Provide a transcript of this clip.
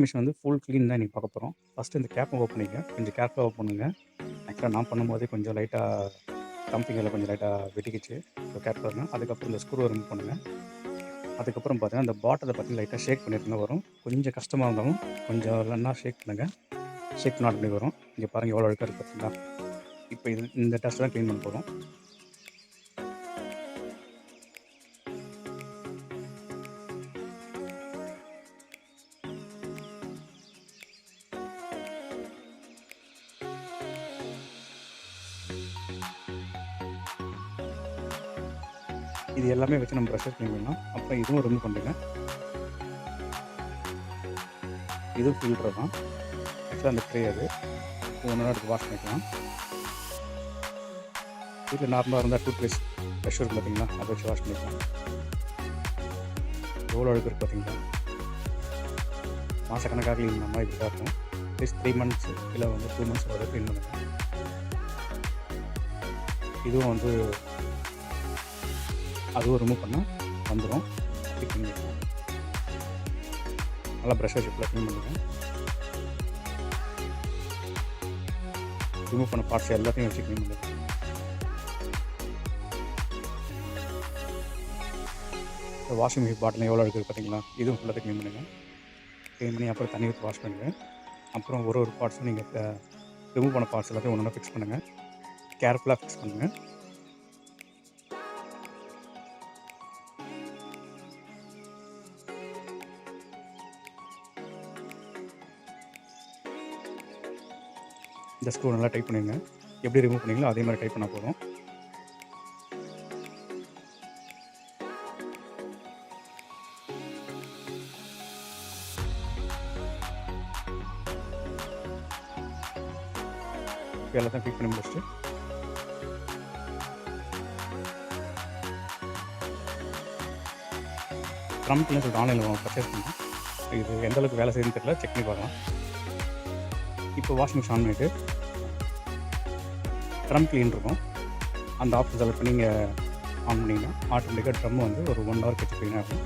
Machine வந்து full clean தான் இன்னைக்கு பார்க்க போகிறோம். ஃபஸ்ட்டு இந்த கேப்பை ஓப்பன் பண்ணிங்க. கொஞ்சம் கேர்ஃபுல்லா ஓப்பன் பண்ணுங்க. ஆக்சுவலா நான் பண்ணும்போதே கொஞ்சம் லைட்டா தம்பிங்ல கொஞ்சம் லைட்டா வெட்டிக்கிச்சு. ஸோ கேர்ஃபுல்லா இருங்க. அதுக்கப்புறம் இந்த ஸ்க்ரூவ ரிமூவ் பண்ணுங்க. அதுக்கப்புறம் பார்த்தீங்கன்னா, இந்த பாட்டில பார்த்தீங்கன்னா லைட்டா ஷேக் பண்ணியிருந்தா வரும். கொஞ்சம் கஷ்டமா இருந்தாலும் கொஞ்சம் நல்லா ஷேக் பண்ணுங்க. ஷேக் பண்ணா ஆட்டோமேட்டிக் வரும். இங்க பாருங்க எவ்வளோ அழுக்கா இருக்கு பார்த்தீங்களா? இப்போ இந்த டஸ்ட் தான் க்ளீன் பண்ண போறோம். இது எல்லாமே வச்சு நம்ம ப்ரஷ்ஷ க்ளீன் பண்ணலாம். அப்புறம் இதுவும் ரிமூவ் பண்ணிடுங்க. இதுவும் ஃபில்டர் தான். ஆக்சுவலா அந்த ட்ரே அது. ஒவ்வொன்னா எடுத்து வாஷ் பண்ணிக்கலாம். வீட்ல நார்மலா இருந்தா டூத் பேஸ்ட் ப்ரஷ் இருக்கும் பார்த்தீங்களா? அத வச்சு வாஷ் பண்ணிக்கலாம். எவ்வளோ அழுக்கு இருக்கு பார்த்தீங்களா? மாசக்கணக்காக க்ளீன் பண்ண மாதிரி இப்படி தான் இருக்கும். அட்லீஸ்ட் 3 மந்த்ஸ் இல்ல வந்து 2 மந்த்ஸ் வரை க்ளீன் பண்ணுங்க. இதுவும் வந்து அதுவும் ரிமூவ் பண்ணா வந்துரும். க்ளீன் பண்ணிக்கலாம். நல்லா ப்ரஷ் வச்சு ஃபுல்லா க்ளீன் பண்ணுங்க. ரிமூவ் பண்ண பார்ட்ஸ் எல்லாத்தையும் வச்சு க்ளீன் பண்ணுங்க. வாஷிங் மிஷின் பாட்டில் எவ்வளோ அழுக்கு இருக்கு பார்த்தீங்களா? இதுவும் ஃபுல்லாத்தையும் க்ளீன் பண்ணுங்க. க்ளீன் பண்ணி அப்புறம் தண்ணி ஊத்தி வாஷ் பண்ணுங்க. அப்புறம் ஒரு பார்ட்ஸும் நீங்க ரிமூவ் பண்ண பார்ட்ஸ் எல்லாத்தையும் ஒண்ணொண்ணா ஃபிக்ஸ் பண்ணுங்க. கேர்ஃபுல்லா ஃபிக்ஸ் பண்ணுங்க. இந்த ஸ்க்ரூ நல்லா டைட் பண்ணிடுங்க. எப்படி ரிமூவ் பண்ணீங்களோ அதே மாரி டைட் பண்ணா போதும். இப்போ எல்லாத்தையும் ஃபிட் பண்ணி முடிச்சுட்டு ட்ரம் கிளீனர்னு சொல்லிட்டு ஆன்லைன்ல பர்ச்சேஸ் பண்ணேன். இது எந்த அளவுக்கு வேலை செய்யுதுன்னு தெரியல. செக் பண்ணி பார்க்கலாம். இப்போ வாஷிங் மிஷின் ஆன் பண்ணிட்டு ட்ரம் கிளீன் இருக்கும். அந்த ஆப்ஷன் செலக்ட் பண்ணி நீங்க ஆன் பண்ணீங்கன்னா ஆட்டோமேட்டிக்கா ட்ரம் வந்து ஒரு 1 ஹவர் கழிச்சு க்ளீன் ஆகும்.